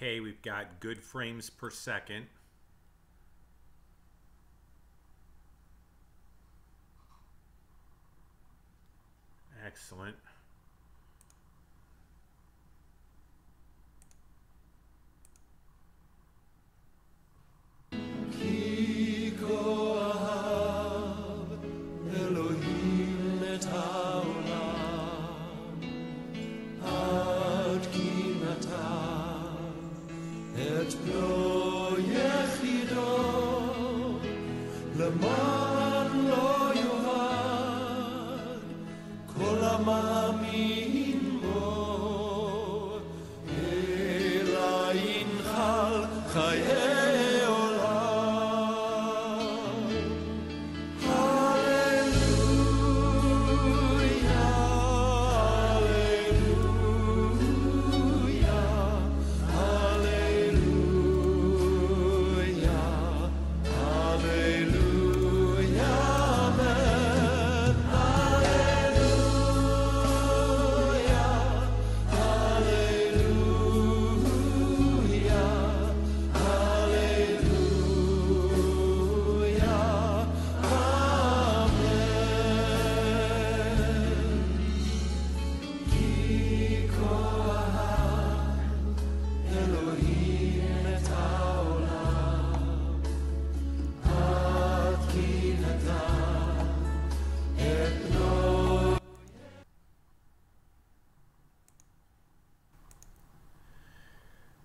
Okay, we've got good frames per second. Excellent.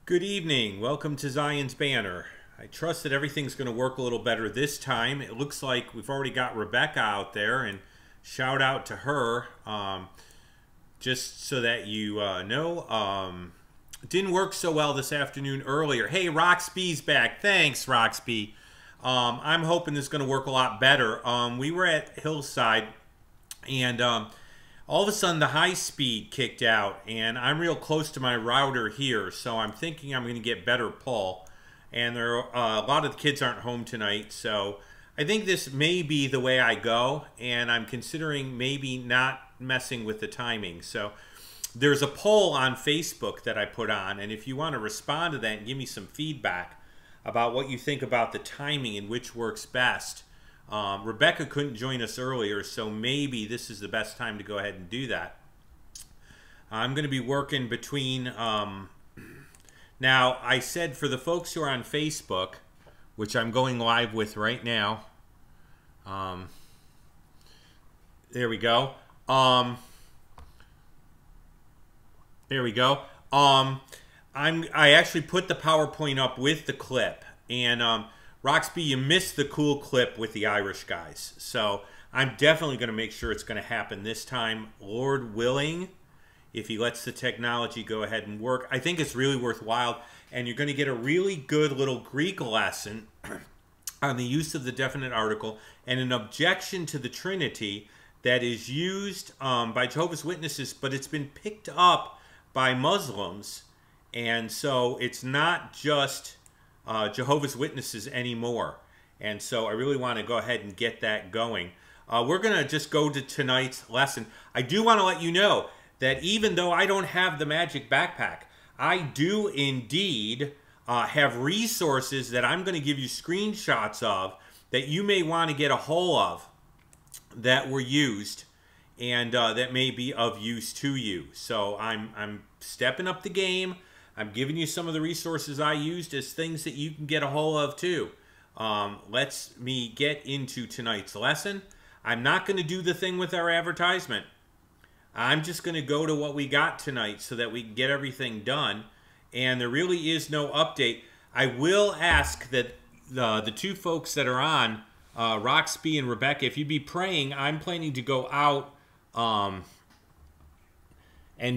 Good evening. Welcome to Zion's Banner. I trust that everything's going to work a little better this time. It looks like we've already got Rebecca out there, and shout out to her. Just so that you know, it didn't work so well this afternoon earlier. Hey, Roxby's back. Thanks, Roxby. I'm hoping this is going to work a lot better. We were at Hillside, and all of a sudden the high speed kicked out, and I'm real close to my router here, so I'm thinking I'm going to get better pull. And there are, a lot of the kids aren't home tonight, so I think this may be the way I go, and I'm considering maybe not messing with the timing. So there's a poll on Facebook that I put on, and if you want to respond to that and give me some feedback about what you think about the timing and which works best. Rebecca couldn't join us earlier, so maybe this is the best time to go ahead and do that. I'm going to be working between... now, I said for the folks who are on Facebook, which I'm going live with right now. There we go. There we go. I actually put the PowerPoint up with the clip, and Roxby, you missed the cool clip with the Irish guys. So I'm definitely going to make sure it's going to happen this time, Lord willing, if he lets the technology go ahead and work. I think it's really worthwhile, and you're going to get a really good little Greek lesson on the use of the definite article and an objection to the Trinity that is used by Jehovah's Witnesses, but it's been picked up by Muslims, and so it's not just Jehovah's Witnesses anymore. And so I really want to go ahead and get that going. We're going to just go to tonight's lesson. I do want to let you know that even though I don't have the magic backpack, I do indeed have resources that I'm going to give you screenshots of that you may want to get a hold of that were used and that may be of use to you. So I'm stepping up the game. I'm giving you some of the resources I used as things that you can get a hold of too. Let's me get into tonight's lesson. I'm not going to do the thing with our advertisement. I'm just going to go to what we got tonight so that we can get everything done. And there really is no update. I will ask that the two folks that are on, Roxby and Rebecca, if you'd be praying, I'm planning to go out and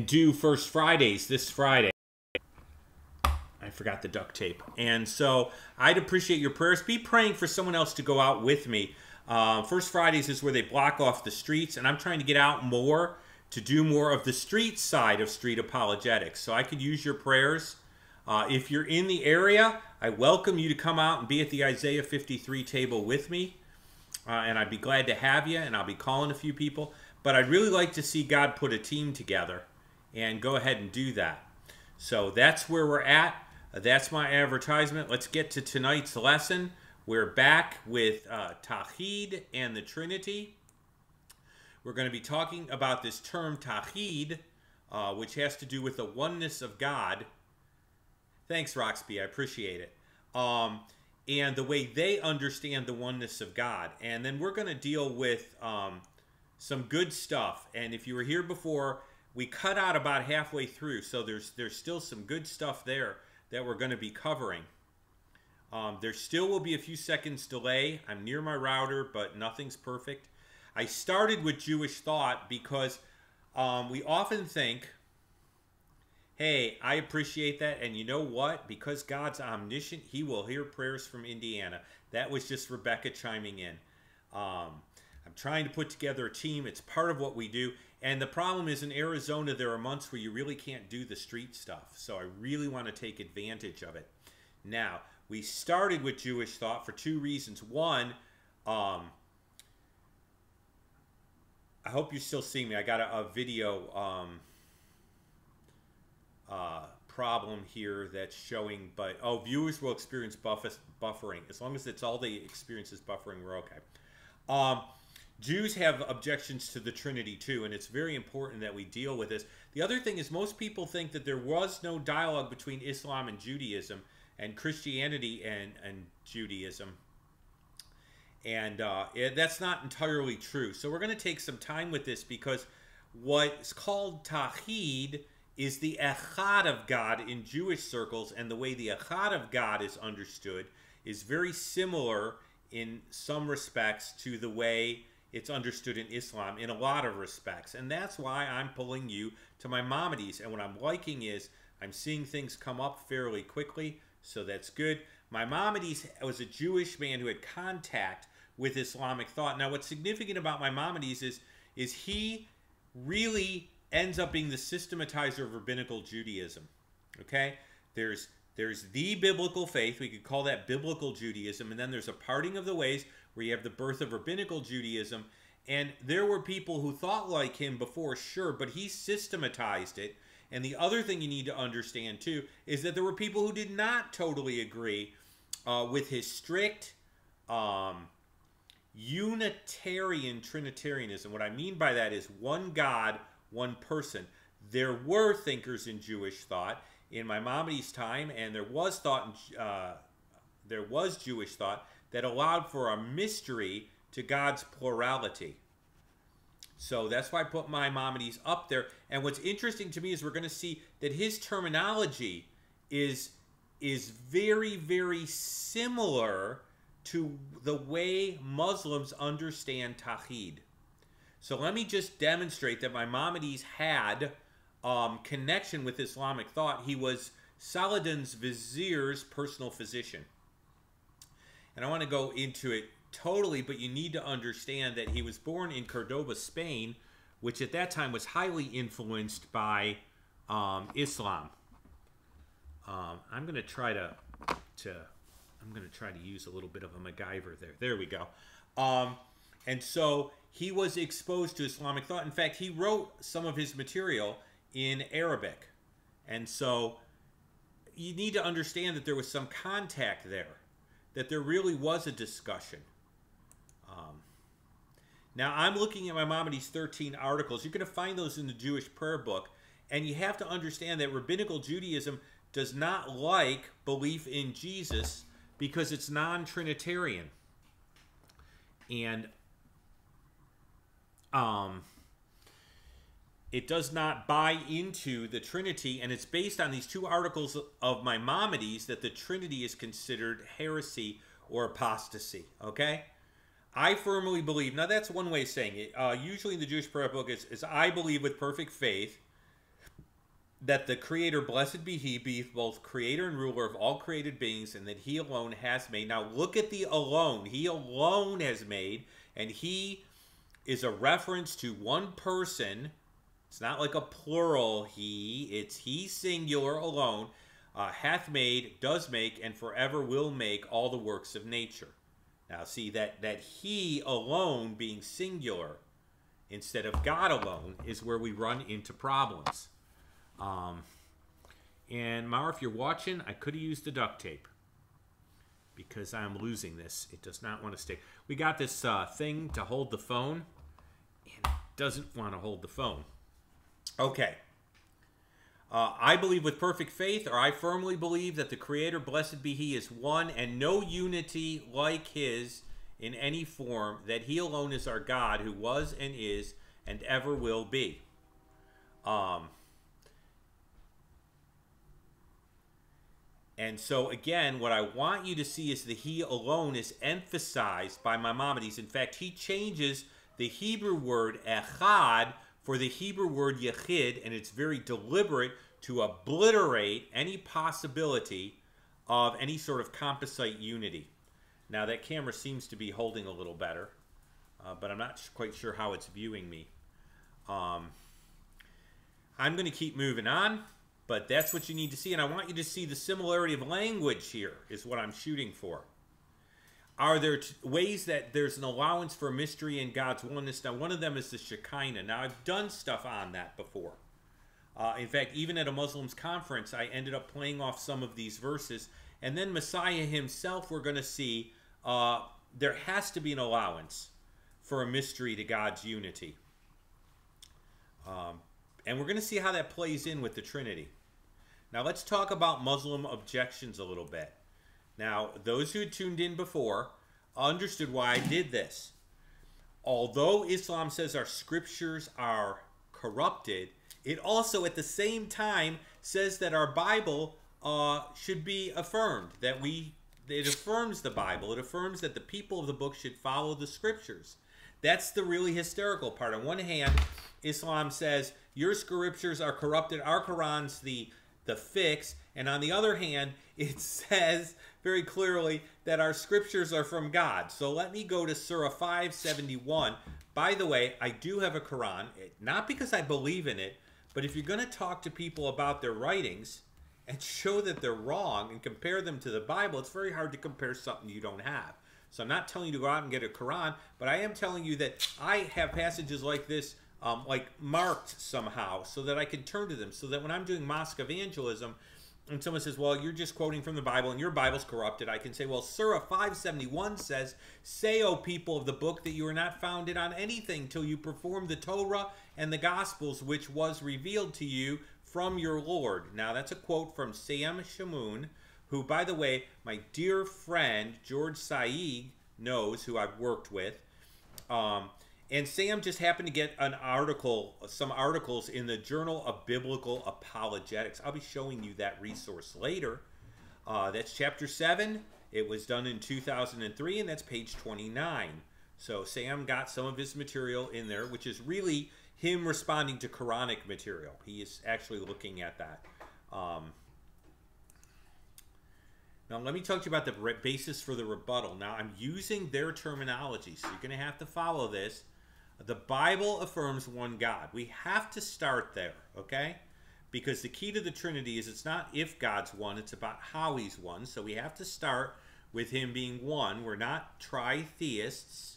do First Fridays this Friday. I forgot the duct tape. And so I'd appreciate your prayers. Be praying for someone else to go out with me. First Fridays is where they block off the streets, and I'm trying to get out more to do more of the street side of street apologetics. So I could use your prayers. If you're in the area, I welcome you to come out and be at the Isaiah 53 table with me. And I'd be glad to have you, and I'll be calling a few people. But I'd really like to see God put a team together and go ahead and do that. So that's where we're at. That's my advertisement. Let's get to tonight's lesson. We're back with Tachid and the Trinity. We're going to be talking about this term Tachid, which has to do with the oneness of God. Thanks, Roxby. I appreciate it. And the way they understand the oneness of God. And then we're going to deal with some good stuff. And if you were here before, we cut out about halfway through, so there's still some good stuff there that we're going to be covering. There still will be a few seconds delay. I'm near my router, but nothing's perfect. I started with Jewish thought because we often think, hey, I appreciate that, and you know what? Because God's omniscient, he will hear prayers from Indiana. That was just Rebecca chiming in. I'm trying to put together a team. It's part of what we do. And the problem is in Arizona, there are months where you really can't do the street stuff. So I really want to take advantage of it. Now, we started with Jewish thought for two reasons. One, I hope you're still seeing me. I got a video problem here that's showing, but viewers will experience buffering. As long as it's all they experience is buffering, we're okay. Jews have objections to the Trinity too, and it's very important that we deal with this. The other thing is most people think that there was no dialogue between Islam and Judaism and Christianity and Judaism. And that's not entirely true. So we're going to take some time with this because what's called Tachid is the Echad of God in Jewish circles, and the way the Echad of God is understood is very similar in some respects to the way it's understood in Islam in a lot of respects. And that's why I'm pulling you to Maimonides. And what I'm liking is I'm seeing things come up fairly quickly, so that's good. Maimonides was a Jewish man who had contact with Islamic thought. Now, what's significant about Maimonides is he really ends up being the systematizer of rabbinical Judaism. Okay? There's the biblical faith. We could call that biblical Judaism. And then there's a parting of the ways where you have the birth of rabbinical Judaism. And there were people who thought like him before, sure, but he systematized it. And the other thing you need to understand, too, is that there were people who did not totally agree with his strict Unitarian Trinitarianism. What I mean by that is one God, one person. There were thinkers in Jewish thought in Maimonides' time, and there was Jewish thought that allowed for a mystery to God's plurality. So that's why I put Maimonides up there. And what's interesting to me is we're going to see that his terminology is very, very similar to the way Muslims understand Tawhid. So let me just demonstrate that Maimonides had connection with Islamic thought. He was Saladin's vizier's personal physician. And I want to go into it totally, but you need to understand that he was born in Cordoba, Spain, which at that time was highly influenced by Islam. I'm going to try to use a little bit of a MacGyver there. There we go. And so he was exposed to Islamic thought. In fact, he wrote some of his material in Arabic. And so you need to understand that there was some contact there, that there really was a discussion. Now, I'm looking at Maimonides' 13 articles. You're going to find those in the Jewish prayer book. And you have to understand that rabbinical Judaism does not like belief in Jesus because it's non-Trinitarian. And it does not buy into the Trinity, and it's based on these two articles of Maimonides that the Trinity is considered heresy or apostasy, okay? I firmly believe, now that's one way of saying it, usually in the Jewish prayer book is I believe with perfect faith that the Creator, blessed be He, be both Creator and ruler of all created beings, and that He alone has made. Now look at the alone. He alone has made, and He is a reference to one person. It's not like a plural He. It's He singular alone, hath made, does make, and forever will make all the works of nature. Now see that He alone being singular instead of God alone is where we run into problems. And Mara, if you're watching, I could have used the duct tape because I'm losing this. It does not want to stick. We got this thing to hold the phone, and it doesn't want to hold the phone. Okay. I believe with perfect faith, or I firmly believe that the Creator, blessed be He, is one and no unity like His in any form, that He alone is our God, who was and is and ever will be. And so, again, what I want you to see is that He alone is emphasized by Maimonides. In fact, he changes the Hebrew word echad for the Hebrew word yechid, and it's very deliberate to obliterate any possibility of any sort of composite unity. Now, that camera seems to be holding a little better, but I'm not quite sure how it's viewing me. I'm going to keep moving on, but that's what you need to see, and I want you to see the similarity of language here is what I'm shooting for. Are there ways that there's an allowance for mystery in God's oneness? Now, one of them is the Shekinah. Now, I've done stuff on that before. In fact, even at a Muslims conference, I ended up playing off some of these verses. And then Messiah himself, we're going to see, there has to be an allowance for a mystery to God's unity. And we're going to see how that plays in with the Trinity. Now, let's talk about Muslim objections a little bit. Now, those who had tuned in before understood why I did this. Although Islam says our scriptures are corrupted, it also at the same time says that our Bible should be affirmed, that it affirms the Bible. It affirms that the people of the book should follow the scriptures. That's the really hysterical part. On one hand, Islam says your scriptures are corrupted, our Quran's the fix, and on the other hand, it says very clearly that our scriptures are from God. So let me go to Surah 571. By the way, I do have a Quran, not because I believe in it, but if you're going to talk to people about their writings and show that they're wrong and compare them to the Bible, it's very hard to compare something you don't have. So I'm not telling you to go out and get a Quran, but I am telling you that I have passages like this like marked somehow so that I can turn to them, so that when I'm doing mosque evangelism and someone says, well, you're just quoting from the Bible and your Bible's corrupted, I can say, well, Surah 571 says, say, O people of the book, that you are not founded on anything till you perform the Torah and the Gospels which was revealed to you from your Lord. Now, that's a quote from Sam Shamoun, who, by the way, my dear friend George Saeed knows, who I've worked with. And Sam just happened to get an article, some articles in the Journal of Biblical Apologetics. I'll be showing you that resource later. That's chapter 7. It was done in 2003, and that's page 29. So Sam got some of his material in there, which is really him responding to Quranic material. He is actually looking at that. Now, let me talk to you about the basis for the rebuttal. Now, I'm using their terminology, so you're going to have to follow this. The Bible affirms one God. We have to start there, okay? Because the key to the Trinity is it's not if God's one, it's about how He's one. So we have to start with Him being one. We're not tritheists,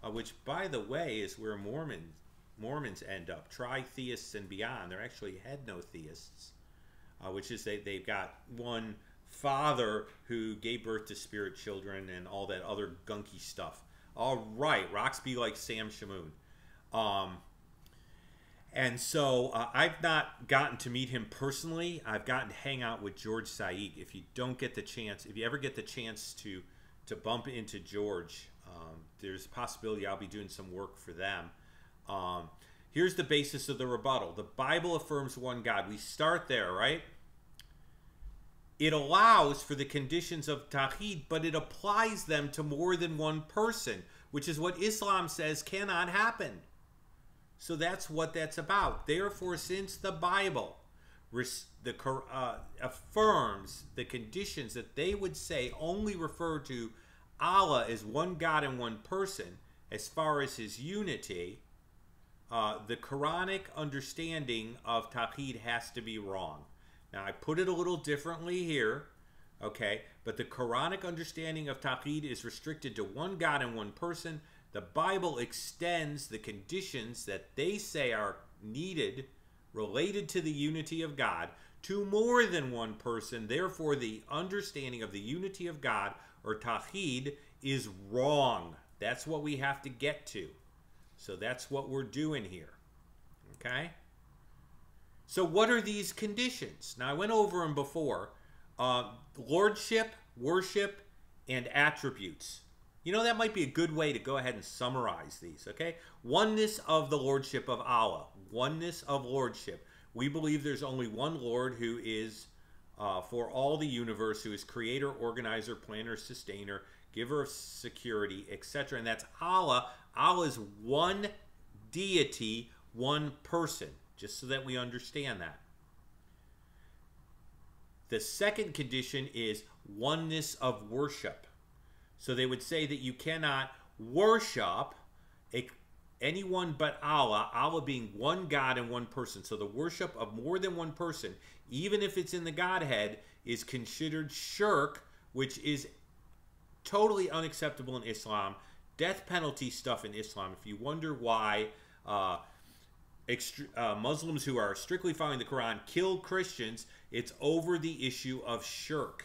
which, by the way, is where Mormons end up. Tritheists and beyond. They're actually head-no-theists, which is they've got one Father who gave birth to spirit children and all that other gunky stuff. All right, rocks be like Sam Shamoun. And so I've not gotten to meet him personally. I've gotten to hang out with George Saeed. If you don't get the chance, if you ever get the chance to bump into George, there's a possibility I'll be doing some work for them. Here's the basis of the rebuttal. The Bible affirms one God. We start there, right? It allows for the conditions of Tawhid, but it applies them to more than one person, which is what Islam says cannot happen. So that's what that's about. Therefore, since the Bible affirms the conditions that they would say only refer to Allah as one God and one person, as far as His unity, the Quranic understanding of Tawhid has to be wrong. Now, I put it a little differently here, okay? But the Quranic understanding of Tawhid is restricted to one God and one person. The Bible extends the conditions that they say are needed related to the unity of God to more than one person. Therefore, the understanding of the unity of God, or Tawhid, is wrong. That's what we have to get to. So that's what we're doing here. Okay? So what are these conditions? Now, I went over them before. Lordship, worship, and attributes. You know, that might be a good way to go ahead and summarize these, okay? Oneness of the Lordship of Allah. Oneness of Lordship. We believe there's only one Lord who is for all the universe, who is creator, organizer, planner, sustainer, giver of security, etc. And that's Allah. Allah is one deity, one person, just so that we understand that. The second condition is oneness of worship. So they would say that you cannot worship anyone but Allah, Allah being one God and one person. So the worship of more than one person, even if it's in the Godhead, is considered shirk, which is totally unacceptable in Islam. Death penalty stuff in Islam. If you wonder why Muslims who are strictly following the Quran kill Christians, it's over the issue of shirk.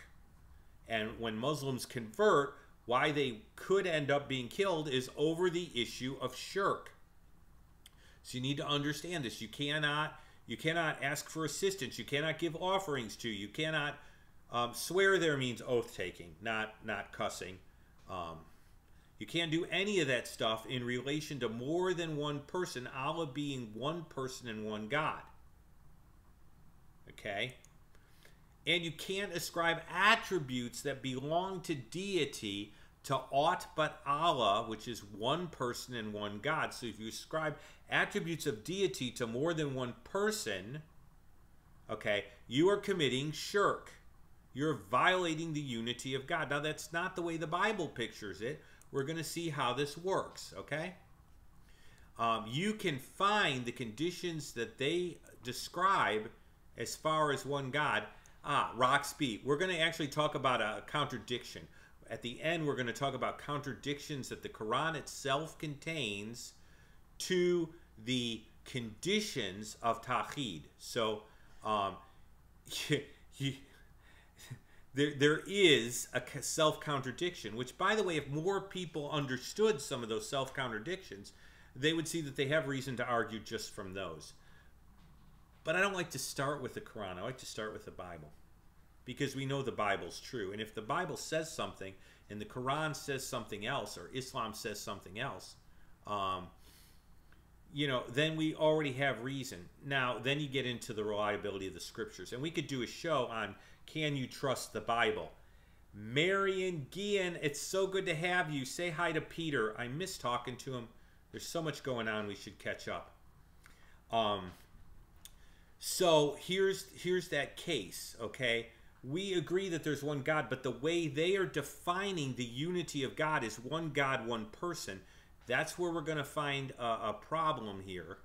And when Muslims convert, why they could end up being killed is over the issue of shirk. So you need to understand this. You cannot ask for assistance. You cannot give offerings to. You cannot swear there means oath taking, not cussing. You can't do any of that stuff in relation to more than one person, Allah being one person and one God. Okay? And you can't ascribe attributes that belong to deity to aught but Allah, which is one person and one God. So if you ascribe attributes of deity to more than one person, okay, you are committing shirk. You're violating the unity of God. Now, that's not the way the Bible pictures it. We're going to see how this works, okay? You can find the conditions that they describe as far as one God. Roxby, we're going to actually talk about a contradiction. At the end, we're going to talk about contradictions that the Quran itself contains to the conditions of Tawhid. So, there is a self-contradiction, which, by the way, if more people understood some of those self-contradictions, they would see that they have reason to argue just from those. But I don't like to start with the Quran. I like to start with the Bible, because we know the Bible's true. And if the Bible says something and the Quran says something else, or Islam says something else, you know, then we already have reason. Now, then you get into the reliability of the scriptures. And we could do a show on, can you trust the Bible? Marion Guillen, it's so good to have you. Say hi to Peter. I miss talking to him. There's so much going on, we should catch up. So here's that case, okay? We agree that there's one God, but the way they are defining the unity of God is one God, one person. That's where we're going to find a problem here.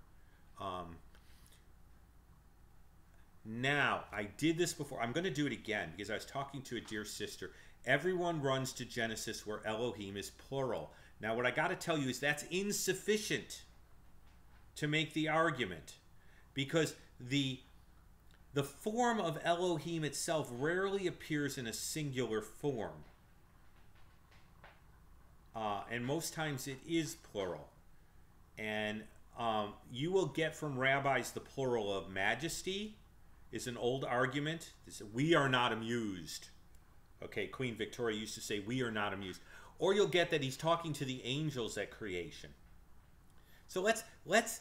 Now, I did this before. I'm going to do it again because I was talking to a dear sister. Everyone runs to Genesis where Elohim is plural. Now, what I got to tell you is that's insufficient to make the argument, because the form of Elohim itself rarely appears in a singular form. And most times it is plural. And you will get from rabbis the plural of majesty is an old argument. They say, we are not amused. Okay, Queen Victoria used to say, we are not amused. Or you'll get that he's talking to the angels at creation. So let's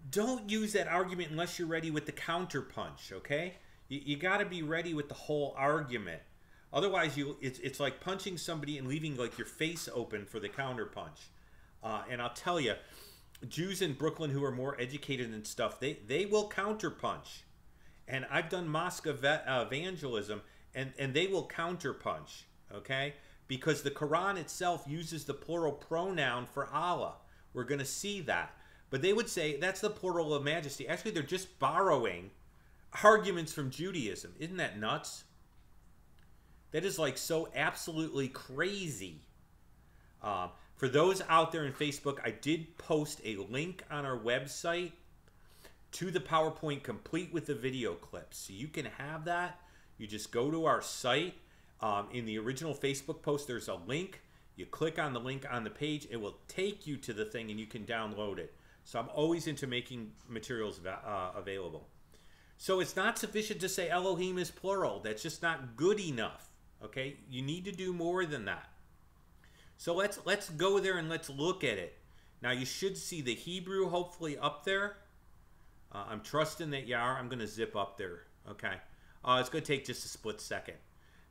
don't use that argument unless you're ready with the counterpunch, okay? You got to be ready with the whole argument. Otherwise, it's like punching somebody and leaving like your face open for the counterpunch. And I'll tell you, Jews in Brooklyn who are more educated and stuff, they will counterpunch. And I've done mosque evangelism, and they will counterpunch, okay? Because the Quran itself uses the plural pronoun for Allah. We're going to see that. But they would say that's the plural of majesty. Actually, they're just borrowing arguments from Judaism. Isn't that nuts? That is like so absolutely crazy. For those out there in Facebook, I did post a link on our website to the PowerPoint complete with the video clips. So you can have that. You just go to our site. In the original Facebook post, there's a link. You click on the link on the page. It will take you to the thing, and you can download it. So I'm always into making materials available. So it's not sufficient to say Elohim is plural. That's just not good enough. Okay? You need to do more than that. So let's go there and let's look at it. Now you should see the Hebrew hopefully up there. I'm trusting that you are. I'm going to zip up there. Okay. It's going to take just a split second.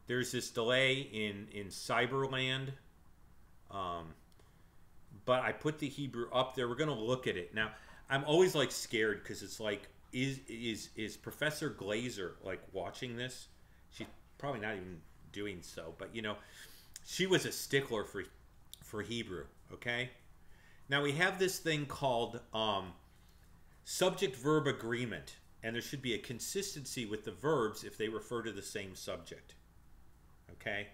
There's this delay in Cyberland. But I put the Hebrew up there. We're going to look at it. Now, I'm always like scared because it's like, is Professor Glazer like watching this? She's probably not even doing so, but you know, she was a stickler for Hebrew, okay? Now we have this thing called subject-verb agreement, and there should be a consistency with the verbs if they refer to the same subject, okay?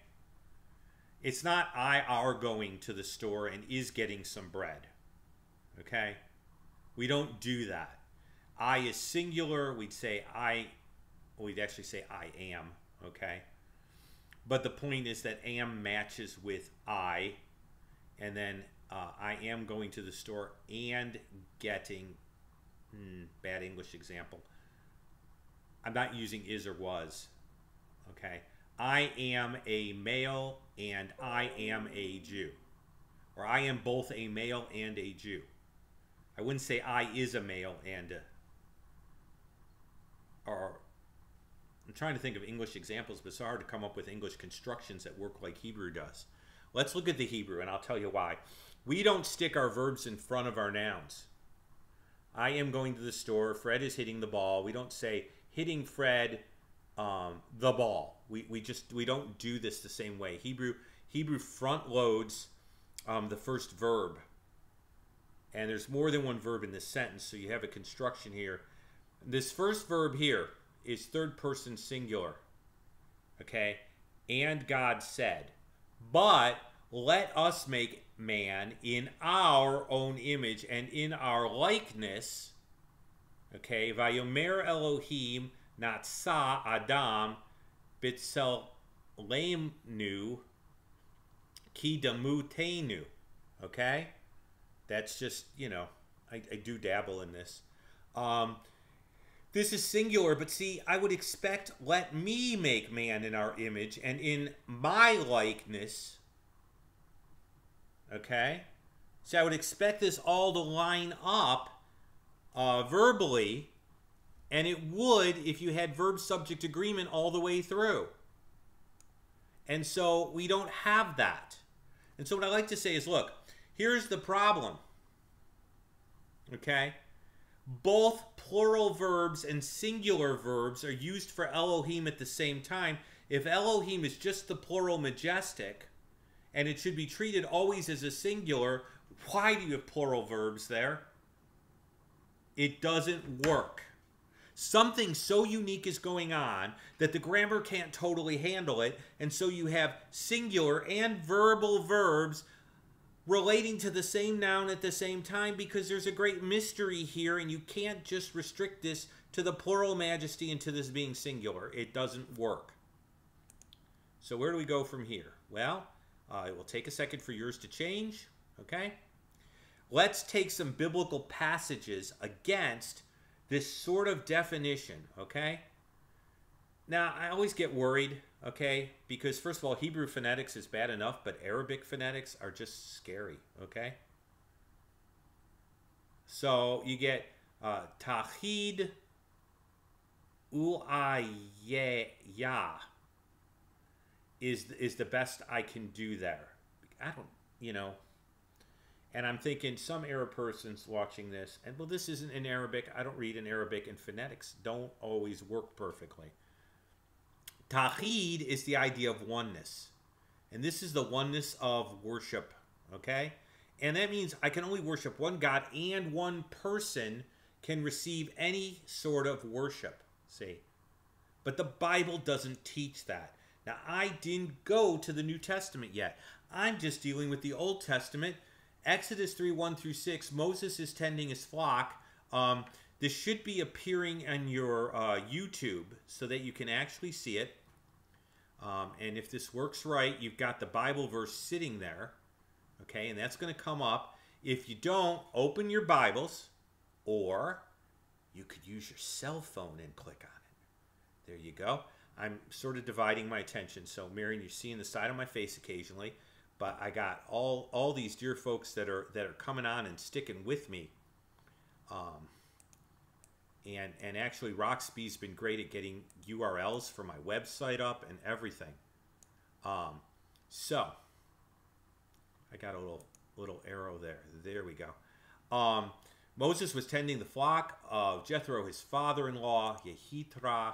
It's not I are going to the store and is getting some bread, okay? We don't do that. I is singular. We'd say we'd actually say I am, okay? But the point is that am matches with I, and then I am going to the store and getting, bad English example. I'm not using is or was, okay? I am a male and I am a Jew. Or I am both a male and a Jew. I wouldn't say I is a male and or I'm trying to think of English examples, but it's hard to come up with English constructions that work like Hebrew does. Let's look at the Hebrew, and I'll tell you why. We don't stick our verbs in front of our nouns. I am going to the store. Fred is hitting the ball. We don't say hitting Fred the ball. We don't do this the same way. Hebrew front loads the first verb, and there's more than one verb in this sentence, so you have a construction here. This first verb here is third person singular, okay? And God said, but let us make man in our own image and in our likeness, okay? Vayomer Elohim Natsa Adam B'Tselem Ki Damutenu, okay? That's just, you know, I do dabble in this. This is singular, but see, I would expect, let me make man in our image and in my likeness. Okay? So I would expect this all to line up verbally, and it would if you had verb-subject agreement all the way through. And so we don't have that. And so what I like to say is, look, here's the problem. Okay? Both plural verbs and singular verbs are used for Elohim at the same time. If Elohim is just the plural majestic, and it should be treated always as a singular, why do you have plural verbs there? It doesn't work. Something so unique is going on that the grammar can't totally handle it, and so you have singular and verbal verbs relating to the same noun at the same time because there's a great mystery here, and you can't just restrict this to the plural majesty and to this being singular. It doesn't work. So where do we go from here? Well, it will take a second for yours to change, okay? Let's take some biblical passages against this sort of definition, okay? Now, I always get worried, okay? Because, first of all, Hebrew phonetics is bad enough, but Arabic phonetics are just scary, okay? So, you get Tahid U'ayya is the best I can do there. I don't, you know. And I'm thinking some Arab person's watching this, and well, this isn't in Arabic. I don't read in Arabic, and phonetics don't always work perfectly. Tahid is the idea of oneness. And this is the oneness of worship, okay? And that means I can only worship one God, and one person can receive any sort of worship, see? But the Bible doesn't teach that. Now, I didn't go to the New Testament yet. I'm just dealing with the Old Testament. Exodus 3:1-6, Moses is tending his flock. This should be appearing on your YouTube so that you can actually see it. And if this works right, you've got the Bible verse sitting there. Okay, and that's going to come up. If you don't, open your Bibles, or you could use your cell phone and click on it. There you go. I'm sort of dividing my attention. So, Marion, you're seeing the side of my face occasionally, but I got all these dear folks that are coming on and sticking with me. And actually, Roxby's been great at getting URLs for my website up and everything. So I got a little arrow there. There we go. Moses was tending the flock of Jethro, his father-in-law, Yehitra.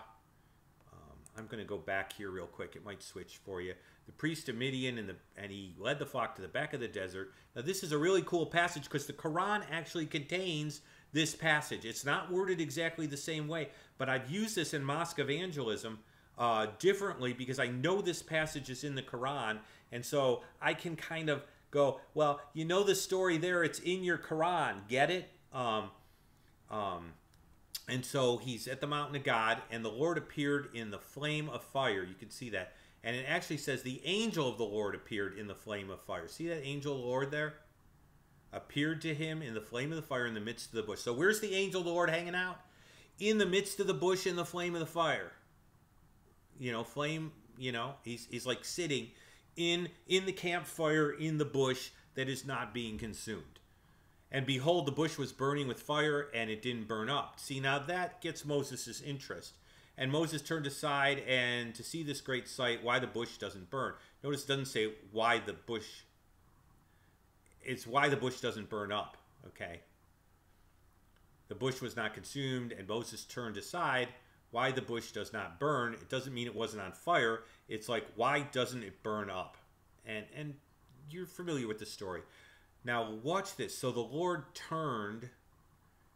I'm going to go back here real quick. It might switch for you. The priest of Midian, and he led the flock to the back of the desert. Now, this is a really cool passage because the Quran actually contains this passage. It's not worded exactly the same way, but I've used this in mosque evangelism differently because I know this passage is in the Quran, and so I can kind of go, well, you know the story there, it's in your Quran, get it? And so he's at the mountain of God, and the Lord appeared in the flame of fire. You can see that. And it actually says the angel of the Lord appeared in the flame of fire. See that angel of the Lord there? Appeared to him in the flame of the fire in the midst of the bush. So where's the angel of the Lord hanging out? In the midst of the bush in the flame of the fire. You know, flame, you know, he's like sitting in the campfire in the bush that is not being consumed. And behold, the bush was burning with fire, and it didn't burn up. See, now that gets Moses' interest. And Moses turned aside, and to see this great sight, why the bush doesn't burn. Notice it doesn't say why the bush. It's why the bush doesn't burn up, okay? The bush was not consumed, and Moses turned aside. Why the bush does not burn, it doesn't mean it wasn't on fire. It's like, why doesn't it burn up? And you're familiar with the story. Now, watch this. So the Lord turned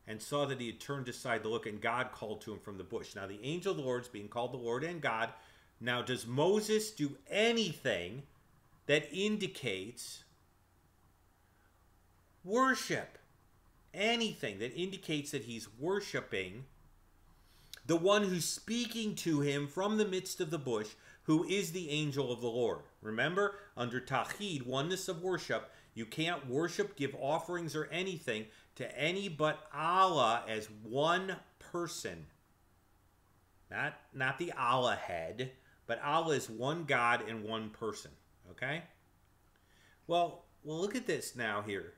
and saw that he had turned aside to look, and God called to him from the bush. Now, the angel of the Lord is being called the Lord and God. Now, does Moses do anything that indicates worship? Anything that indicates that he's worshiping the one who's speaking to him from the midst of the bush, who is the angel of the Lord. Remember, under Tawhid, oneness of worship, you can't worship, give offerings, or anything to any but Allah as one person. Not the Allah head, but Allah is one God and one person. Okay? Well, look at this now here.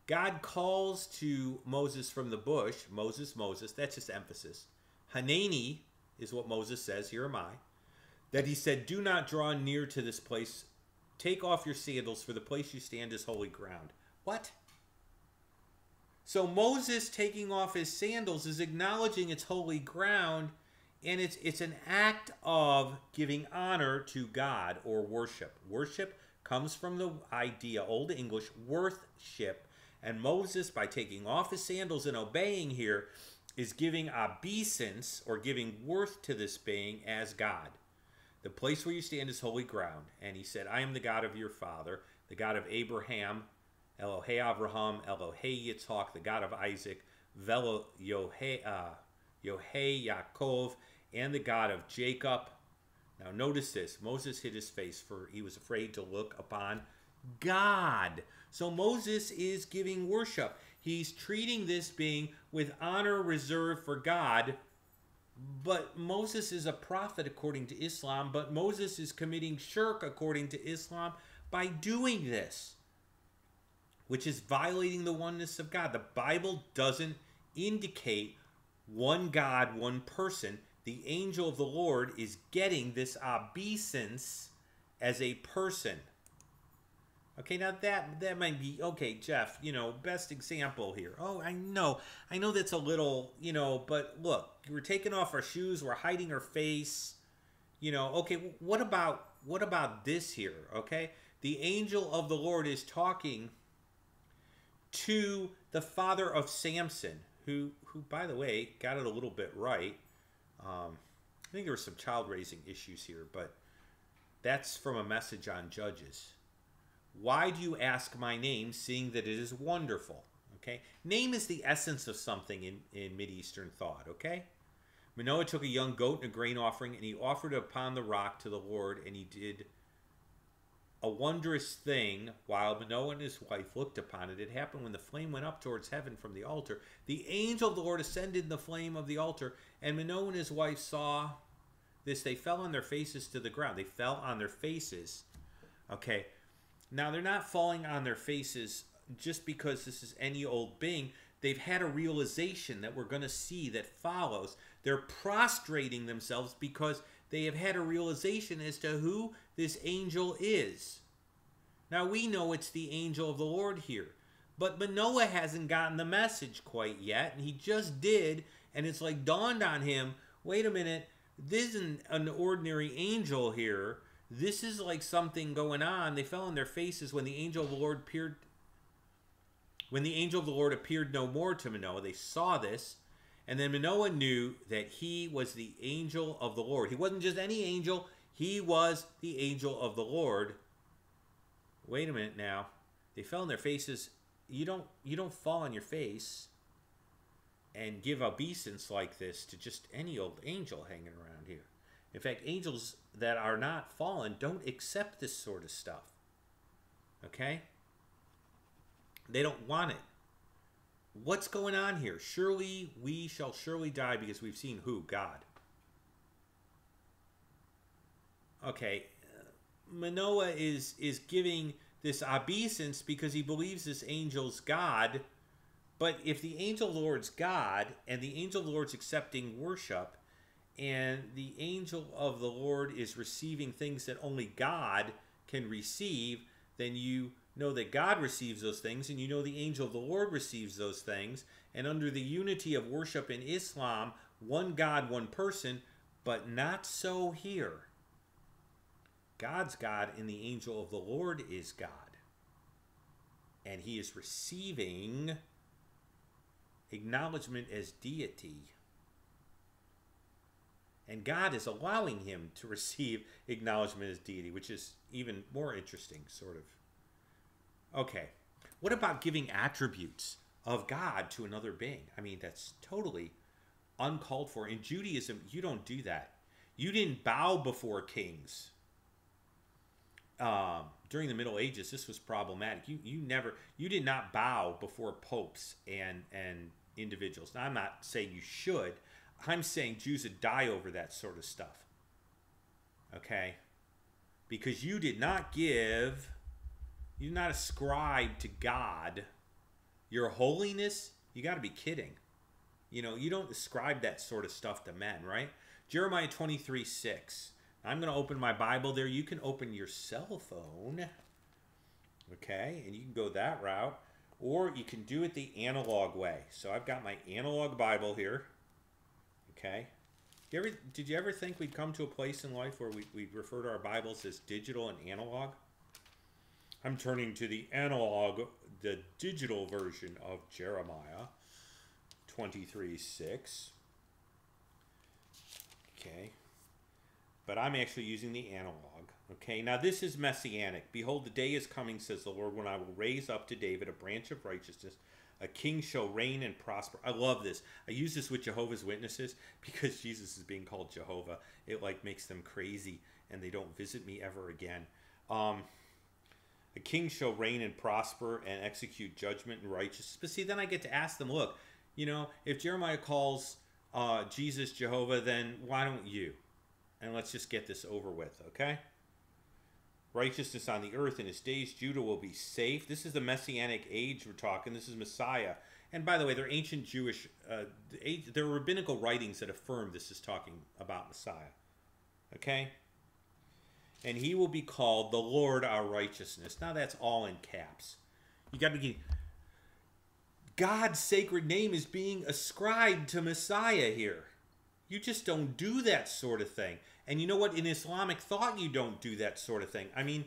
God calls to Moses from the bush. Moses, Moses. That's just emphasis. Hanani is what Moses says. Here am I. That he said, do not draw near to this place. Take off your sandals, for the place you stand is holy ground. What? So Moses taking off his sandals is acknowledging it's holy ground, and it's an act of giving honor to God or worship. Worship comes from the idea, Old English, worthship. And Moses, by taking off his sandals and obeying here, is giving obeisance or giving worth to this being as God. The place where you stand is holy ground. And he said, I am the God of your father, the God of Abraham, Elohei Avraham, Elohei Yitzhak, the God of Isaac, Velo Yohei Yaakov, and the God of Jacob. Now notice this. Moses hid his face, for he was afraid to look upon God. So Moses is giving worship. He's treating this being with honor reserved for God. But Moses is a prophet according to Islam, but Moses is committing shirk according to Islam by doing this, which is violating the oneness of God. The Bible doesn't indicate one God, one person. The angel of the Lord is getting this obeisance as a person. Okay, now that might be, okay, Jeff, best example here. Oh, I know that's a little, but look, we're taking off our shoes, we're hiding our face, okay, what about this here, okay? The angel of the Lord is talking to the father of Samson, who by the way, got it a little bit right. I think there were some child raising issues here, but that's from a message on Judges. Why do you ask my name, seeing that it is wonderful? Okay? Name is the essence of something in Mideastern thought, okay? Manoah took a young goat and a grain offering, and he offered it upon the rock to the Lord, and he did a wondrous thing while Manoah and his wife looked upon it. It happened when the flame went up towards heaven from the altar. The angel of the Lord ascended in the flame of the altar, and Manoah and his wife saw this. They fell on their faces to the ground. They fell on their faces. Okay. Now, they're not falling on their faces just because this is any old being. They've had a realization that we're going to see that follows. They're prostrating themselves because they have had a realization as to who this angel is. Now, we know it's the angel of the Lord here. But Manoah hasn't gotten the message quite yet, and he just did, and it's like dawned on him, wait a minute, this isn't an ordinary angel here. This is like something going on. They fell on their faces when the angel of the Lord appeared. When the angel of the Lord appeared no more to Manoah, they saw this, and then Manoah knew that he was the angel of the Lord. He wasn't just any angel, he was the angel of the Lord. Wait a minute now. They fell on their faces. You don't fall on your face and give obeisance like this to just any old angel hanging around here. In fact, angels that are not fallen don't accept this sort of stuff. Okay? They don't want it. What's going on here? Surely we shall surely die because we've seen who? God. Okay. Manoah is giving this obeisance because he believes this angel's God. But if the angel of the Lord's God and the angel of the Lord's accepting worship and the angel of the Lord is receiving things that only God can receive, then you know that God receives those things, and you know the angel of the Lord receives those things. And under the unity of worship in Islam, one God, one person, but not so here. God's God and the angel of the Lord is God. And he is receiving acknowledgement as deity. And God is allowing him to receive acknowledgement as deity, which is even more interesting, sort of. Okay, what about giving attributes of God to another being? I mean, that's totally uncalled for. In Judaism, you don't do that. You didn't bow before kings. During the Middle Ages, this was problematic. You did not bow before popes and individuals. Now, I'm not saying you should. I'm saying Jews would die over that sort of stuff. Okay? Because you did not ascribe to God your holiness. You got to be kidding. You know, you don't ascribe that sort of stuff to men, right? Jeremiah 23:6. I'm going to open my Bible there. You can open your cell phone. Okay? And you can go that route. Or you can do it the analog way. So I've got my analog Bible here. Okay? Did you ever think we'd come to a place in life where we'd refer to our Bibles as digital and analog? I'm turning to the digital version of Jeremiah 23:6. Okay. But I'm actually using the analog. Okay, now this is messianic. Behold, the day is coming, says the Lord, when I will raise up to David a branch of righteousness. A king shall reign and prosper. I love this. I use this with Jehovah's Witnesses because Jesus is being called Jehovah. It like makes them crazy and they don't visit me ever again. A king shall reign and prosper and execute judgment and righteousness. But see, then I get to ask them, look, you know, if Jeremiah calls Jesus Jehovah, then why don't you? And let's just get this over with, okay? Righteousness on the earth in his days. Judah will be safe. This is the Messianic age we're talking. This is Messiah. And by the way, they're ancient Jewish, there are rabbinical writings that affirm this is talking about Messiah. Okay? And he will be called the Lord our righteousness. Now that's all in caps. You got to get... God's sacred name is being ascribed to Messiah here. You just don't do that sort of thing. And you know what? In Islamic thought, you don't do that sort of thing. I mean,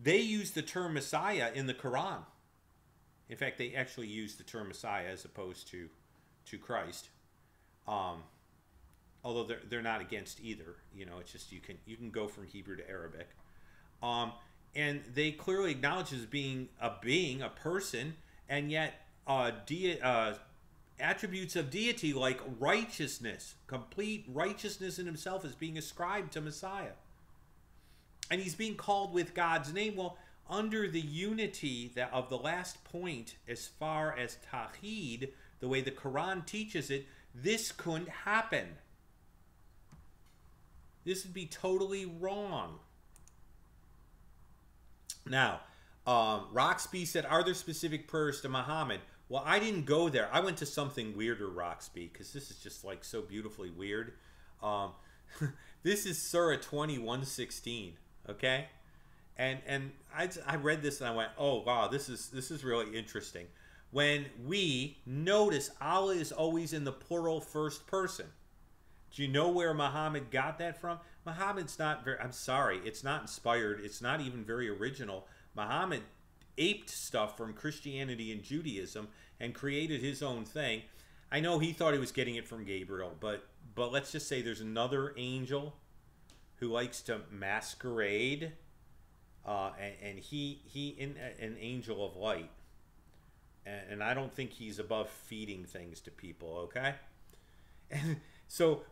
they use the term Messiah in the Quran. In fact, they actually use the term Messiah as opposed to Christ. Although they're not against either. You know, it's just you can go from Hebrew to Arabic. And they clearly acknowledge as being a person, and yet attributes of deity like righteousness. Complete righteousness in himself is being ascribed to Messiah. And he's being called with God's name. Well, under the unity that of the last point, as far as Tawhid, the way the Kran teaches it, this couldn't happen. This would be totally wrong. Now, Roxby said, are there specific prayers to Muhammad? Well, I didn't go there. I went to something weirder, Roxby, because this is just like so beautifully weird. This is Surah 21:16, okay? And I read this and I went, oh wow, this is really interesting. When we notice Allah is always in the plural first person. Do you know where Muhammad got that from? Muhammad's not very, I'm sorry, it's not inspired. It's not even very original. Muhammad aped stuff from Christianity and Judaism and created his own thing. I know he thought he was getting it from Gabriel, but let's just say there's another angel who likes to masquerade, and he an angel of light. And I don't think he's above feeding things to people, okay? And so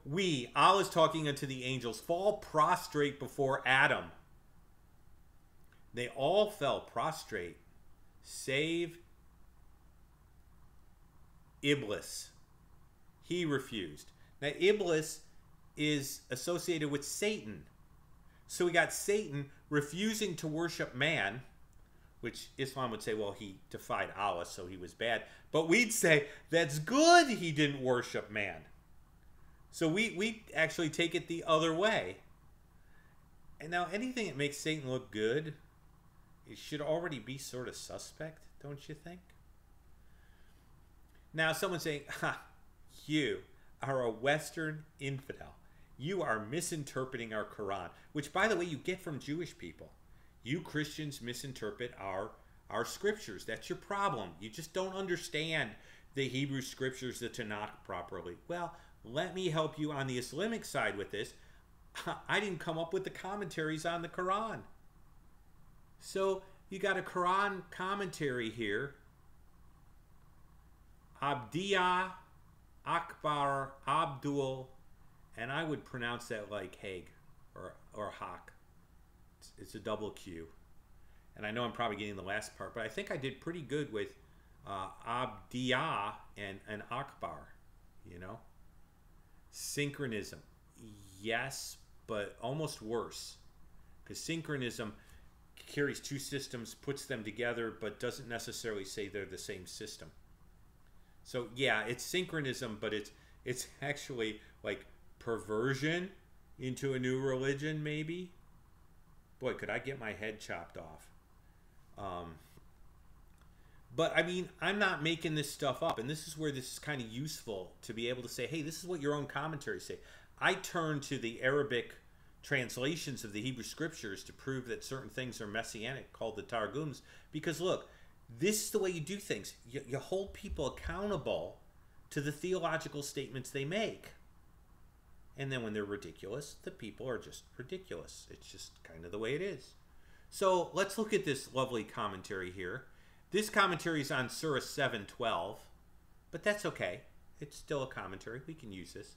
Allah's talking unto the angels, fall prostrate before Adam. They all fell prostrate, save Iblis. He refused. Now, Iblis is associated with Satan. So we got Satan refusing to worship man, which Islam would say, well, he defied Allah, so he was bad. But we'd say, that's good he didn't worship man. So we actually take it the other way. And now anything that makes Satan look good, it should already be sort of suspect, don't you think? Now someone's saying, ha, you are a Western infidel. You are misinterpreting our Quran, which, by the way, you get from Jewish people. You Christians misinterpret our scriptures. That's your problem. You just don't understand the Hebrew scriptures, the Tanakh, properly. Well, let me help you on the Islamic side with this. I didn't come up with the commentaries on the Quran. So you got a Quran commentary here. Abdiyah Akbar Abdul, and I would pronounce that like Haig or Haq. It's a double Q. And I know I'm probably getting the last part, but I think I did pretty good with Abdiyah and Akbar, you know. Synchronism, yes, but almost worse. Because synchronism carries two systems, puts them together, but doesn't necessarily say they're the same system. So yeah, it's synchronism, but it's actually like perversion into a new religion, maybe. Boy, could I get my head chopped off. But I mean, I'm not making this stuff up, and this is where this is kind of useful to be able to say, hey, this is what your own commentaries say. I turn to the Arabic translations of the Hebrew scriptures to prove that certain things are messianic, called the Targums, because look, this is the way you do things. You hold people accountable to the theological statements they make. And then when they're ridiculous, the people are just ridiculous. It's just kind of the way it is. So let's look at this lovely commentary here. This commentary is on Surah 7:12, but that's okay. It's still a commentary. We can use this.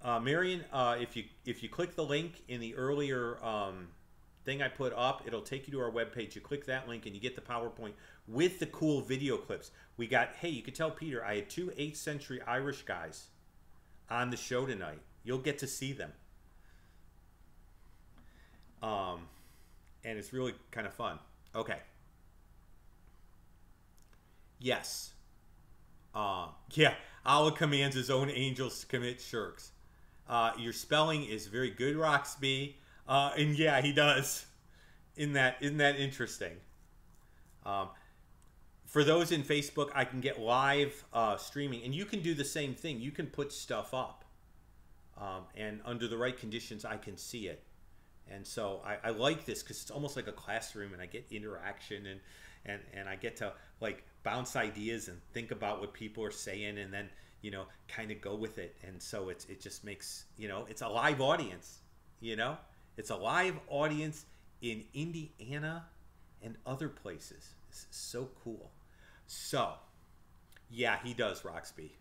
Marion, if you click the link in the earlier thing I put up, it'll take you to our webpage. You click that link and you get the PowerPoint with the cool video clips. We got, hey, you could tell Peter, I had 2 8th century Irish guys on the show tonight. You'll get to see them. And it's really kind of fun. Okay. Yes. Yeah, Allah commands his own angels to commit shirks. Your spelling is very good, Roxby. And yeah, he does. Isn't that interesting? For those in Facebook, I can get live streaming, and you can do the same thing. You can put stuff up, and under the right conditions, I can see it. And so I like this because it's almost like a classroom, and I get interaction, and I get to like bounce ideas and think about what people are saying, and then kind of go with it. And so it just makes it's a live audience. It's a live audience in Indiana and other places. So cool. So, yeah, he does, Roxby.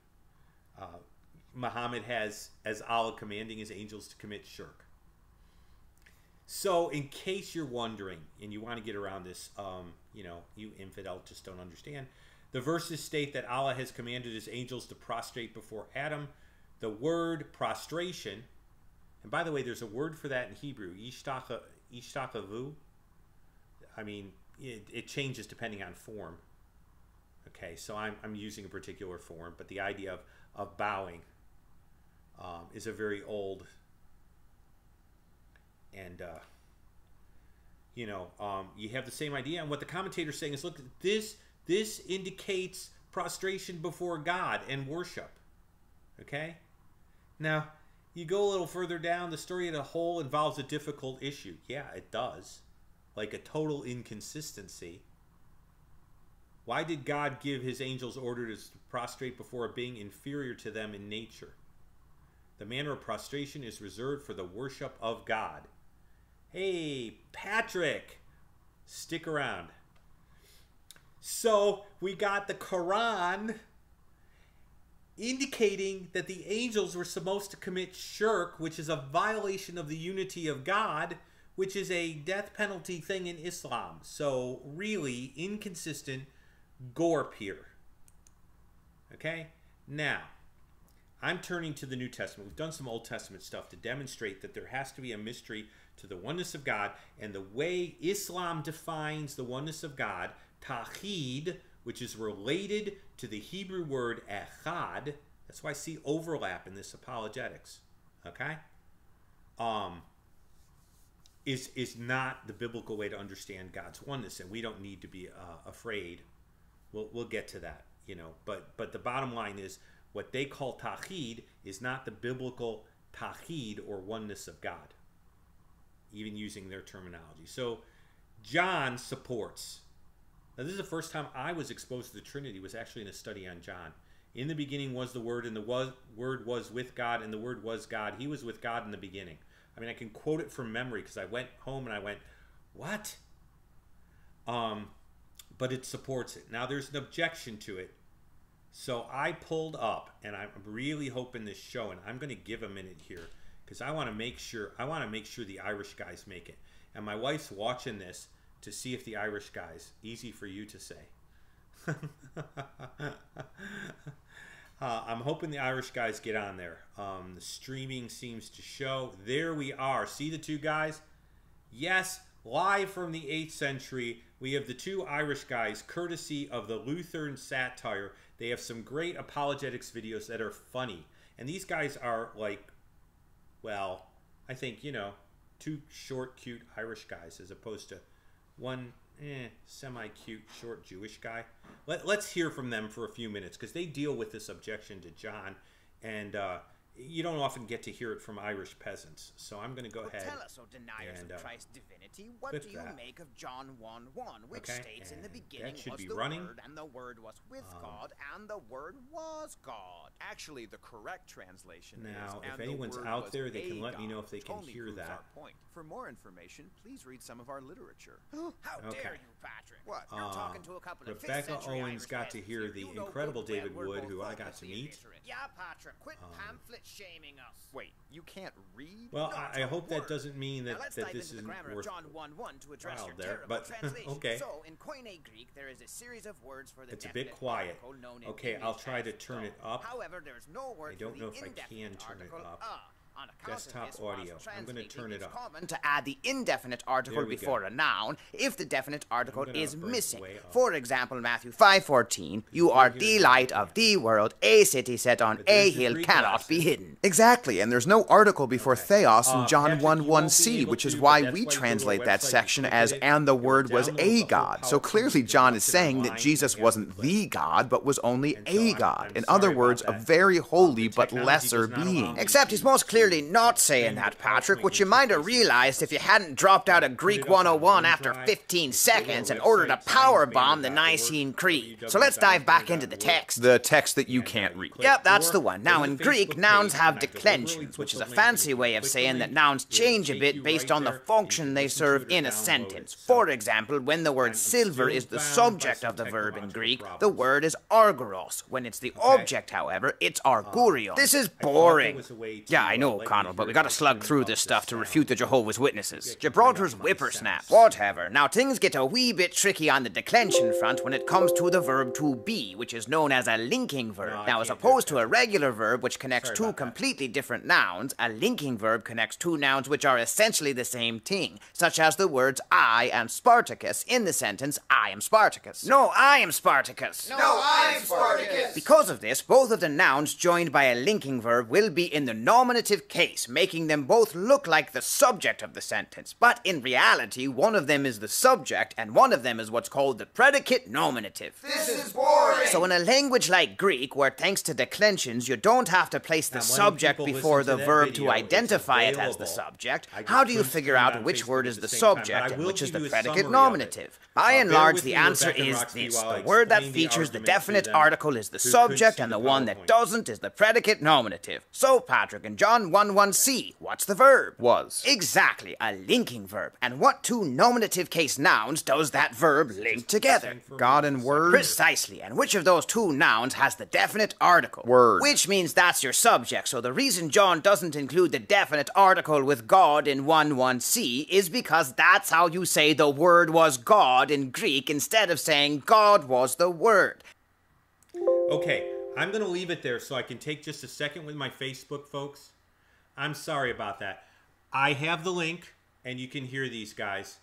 Muhammad has, as Allah commanding his angels to commit shirk. So, in case you're wondering, and you want to get around this, you infidel just don't understand, the verses state that Allah has commanded his angels to prostrate before Adam. The word prostration, and by the way, there's a word for that in Hebrew, ishtakavu. I mean, it changes depending on form. Okay, so I'm using a particular form, but the idea of bowing is a very old and you have the same idea. And what the commentator's saying is, look, this indicates prostration before God and worship. Okay? Now, you go a little further down, the story as a whole involves a difficult issue. Yeah, it does. Like a total inconsistency. Why did God give his angels orders to prostrate before a being inferior to them in nature? The manner of prostration is reserved for the worship of God. Hey, Patrick, stick around. So we got the Kran indicating that the angels were supposed to commit shirk, which is a violation of the unity of God, which is a death penalty thing in Islam. So really inconsistent gorp here. Okay? Now, I'm turning to the New Testament. We've done some Old Testament stuff to demonstrate that there has to be a mystery to the oneness of God. And the way Islam defines the oneness of God, Tawhid, which is related to the Hebrew word echad. That's why I see overlap in this apologetics. Okay? Is not the biblical way to understand God's oneness, and we don't need to be afraid. We'll get to that, But the bottom line is, what they call Tawhid is not the biblical Tawhid or oneness of God, even using their terminology. So John supports. Now, this is the first time I was exposed to the Trinity, was actually in a study on John. In the beginning was the Word, and the Word was with God, and the Word was God. He was with God in the beginning. I mean, I can quote it from memory because I went home and I went, what? But it supports it. Now, there's an objection to it. So I pulled up, and I'm really hoping this show, and I'm going to give a minute here because I want to make sure the Irish guys make it. And my wife's watching this to see if the Irish guys, easy for you to say. I'm hoping the Irish guys get on there. The streaming seems to show. There we are. See the two guys? Yes, live from the 8th century. We have the two Irish guys, courtesy of the Lutheran Satire. They have some great apologetics videos that are funny. And these guys are like, well, I think, two short, cute Irish guys as opposed to one semi-cute, short Jewish guy. Let's hear from them for a few minutes because they deal with this objection to John, and you don't often get to hear it from Irish peasants. So I'm going to go ahead. Tell us, O deniers of Christ's divinity, what do you make of John 1:1, which states, in the beginning was the Word, and the Word was with God, and the Word was God. Actually, the correct translation is, now, if anyone's out there, they can let me know if they can hear that. Our point. For more information, please read some of our literature. How dare you, Patrick? What? You're talking to a couple of Rebecca Owens got to hear the incredible David Wood, who I got to meet. Yeah, Patrick, quit pamphlet shaming us. Wait, you can't read? Well, I hope that doesn't mean that this isn't worth John 1:1 to address your there, terrible but translation. okay. So, in Koine Greek, there is a series of words for the It's a bit quiet. Okay, I'll try to turn it up. However, there's no word I don't know if I can turn it up. Desktop audio. I'm going to turn it up. To add the indefinite article before a noun if the definite article is missing. Way up. For example, Matthew 5:14, you are the light of the world. A city set on a hill cannot be hidden. Exactly, and there's no article before theos in John 1:1c, which is why we translate that section as and the Word was a God. So clearly John is saying that Jesus wasn't the God, but was only a God. In other words, a very holy but lesser being. Except he's most clearly clearly not saying that, Patrick, which you might have realized if you hadn't dropped out of Greek 101 after 15 seconds and ordered a powerbomb the Nicene Creed. So let's dive back into the text. The text that you can't read. Yep, that's the one. Now, in Greek, nouns have declensions, which is a fancy way of saying that nouns change a bit based on the function they serve in a sentence. For example, when the word silver is the subject of the verb in Greek, the word is argyros. When it's the object, however, it's argurion. This is boring. Yeah, I know, Connell, but we gotta slug through this stuff to refute the Jehovah's Witnesses. Gibraltar's whippersnaps. Whatever. Now, things get a wee bit tricky on the declension front when it comes to the verb to be, which is known as a linking verb. Now, as opposed to a regular verb which connects two completely different nouns, a linking verb connects two nouns which are essentially the same thing, such as the words I and Spartacus in the sentence, I am Spartacus. No, I am Spartacus. No, I am Spartacus. Because of this, both of the nouns joined by a linking verb will be in the nominative case, making them both look like the subject of the sentence. But in reality, one of them is the subject, and one of them is what's called the predicate nominative. This is boring. So in a language like Greek, where thanks to declensions, you don't have to place the subject before the verb to identify it as the subject, how do you figure out which word is the subject and which is the predicate nominative? By and large, the answer is this. The word that features the definite article is the subject, and the one that doesn't is the predicate nominative. So, Patrick, in John 1:1c, what's the verb? Was. Exactly, a linking verb. And what two nominative case nouns does that verb link together? God and word? Precisely, and which of those two nouns has the definite article? Word. Which means that's your subject, so the reason John doesn't include the definite article with God in 1:1c is because that's how you say the word was God in Greek instead of saying God was the word. Okay, I'm going to leave it there so I can take just a second with my Facebook, folks. I'm sorry about that. I have the link, and you can hear these guys.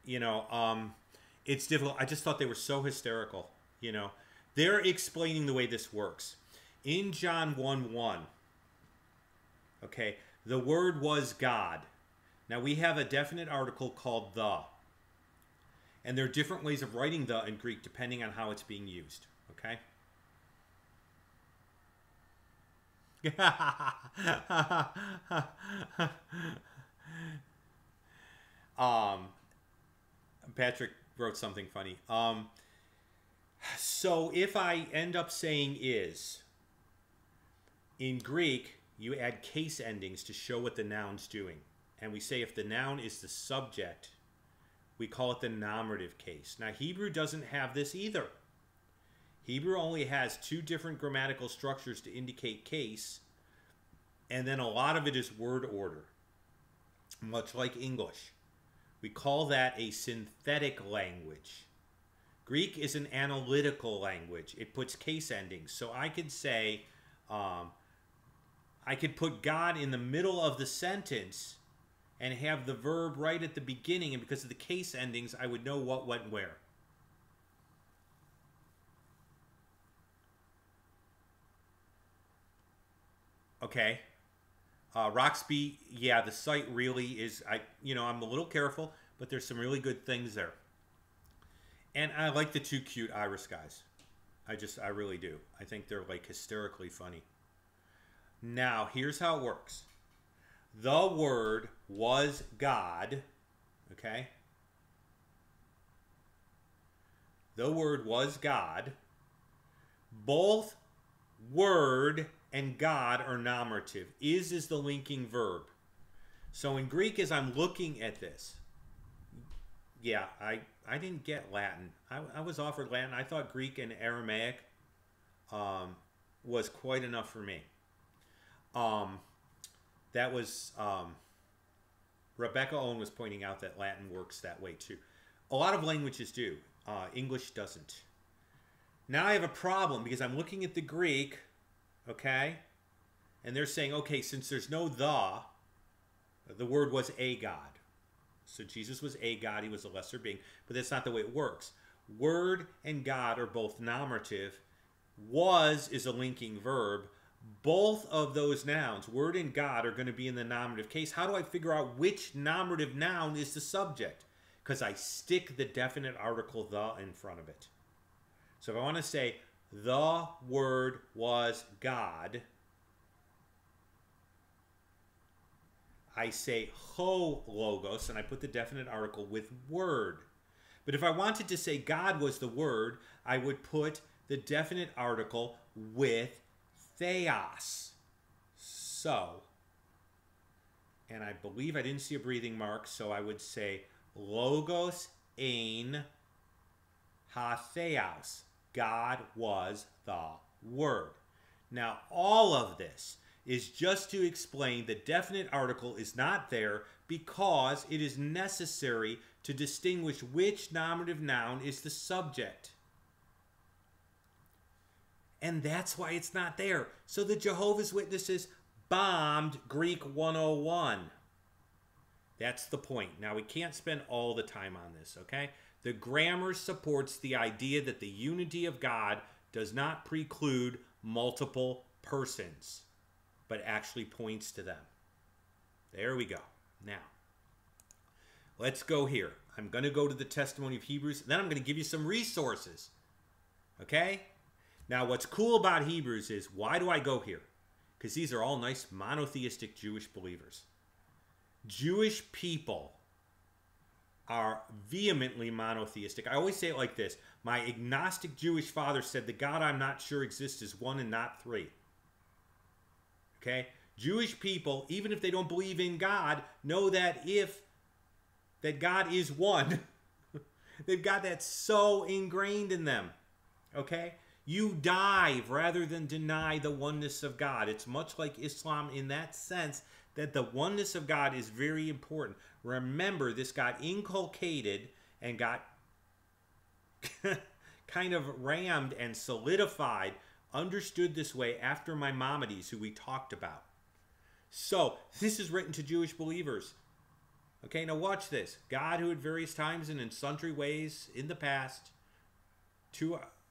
You know, it's difficult. I just thought they were so hysterical, you know. They're explaining the way this works. In John 1:1, okay, the word was God. Now, we have a definite article called the. And there are different ways of writing the in Greek depending on how it's being used, okay? Patrick wrote something funny. So if I end up saying is, in Greek, you add case endings to show what the noun's doing. And we say if the noun is the subject, we call it the nominative case. Now, Hebrew doesn't have this either. Hebrew only has two different grammatical structures to indicate case, and then a lot of it is word order, much like English. We call that a synthetic language. Greek is an analytical language. It puts case endings. So I could say, I could put God in the middle of the sentence and have the verb right at the beginning, and because of the case endings, I would know what went where. Okay. Roxby, yeah, the site really is, I'm a little careful, but there's some really good things there. And I like the two cute Irish guys. I really do. I think they're like hysterically funny. Now, here's how it works. The word was God, okay? The word was God. Both word and God are nominative. Is the linking verb. So in Greek, as I'm looking at this, yeah, I didn't get Latin. I was offered Latin. I thought Greek and Aramaic was quite enough for me. That was, Rebecca Owen was pointing out that Latin works that way too. A lot of languages do. English doesn't. Now I have a problem because I'm looking at the Greek, okay? And they're saying, okay, since there's no the word was a God. So Jesus was a God, he was a lesser being. But that's not the way it works. Word and God are both nominative. Was is a linking verb. Both of those nouns, word and God, are going to be in the nominative case. How do I figure out which nominative noun is the subject? Because I stick the definite article the in front of it. So if I want to say, the word was God, I say ho logos, and I put the definite article with word. But if I wanted to say God was the word, I would put the definite article with theos. So, and I believe I didn't see a breathing mark, so I would say logos ein ha theos. God was the word. Now, all of this is just to explain the definite article is not there because it is necessary to distinguish which nominative noun is the subject. And that's why it's not there. So the Jehovah's Witnesses bombed Greek 101. That's the point. Now, we can't spend all the time on this, okay? The grammar supports the idea that the unity of God does not preclude multiple persons, but actually points to them. There we go. Now, let's go here. I'm going to go to the testimony of Hebrews, then I'm going to give you some resources. Okay? Now, what's cool about Hebrews is, why do I go here? Because these are all nice monotheistic Jewish believers. Jewish people are vehemently monotheistic. I always say it like this. My agnostic Jewish father said, the God I'm not sure exists is one and not three. Okay? Jewish people, even if they don't believe in God, know that God is one. They've got that so ingrained in them. Okay? You dive rather than deny the oneness of God. It's much like Islam in that sense that the oneness of God is very important. Remember, this got inculcated and got kind of rammed and solidified, understood this way after Maimonides, who we talked about. So, this is written to Jewish believers. Okay, now watch this. God, who at various times and in sundry ways in the past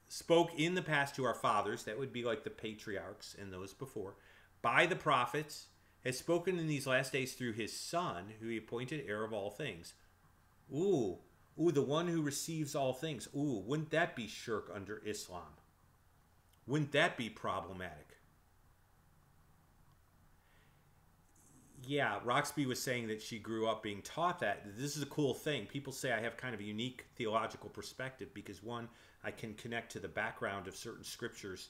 spoke in the past to our fathers, that would be like the patriarchs and those before, by the prophets, has spoken in these last days through his Son, who he appointed heir of all things. Ooh, the one who receives all things. Ooh, wouldn't that be shirk under Islam? Wouldn't that be problematic? Yeah, Roxby was saying that she grew up being taught that. This is a cool thing. People say I have kind of a unique theological perspective because, one, I can connect to the background of certain scriptures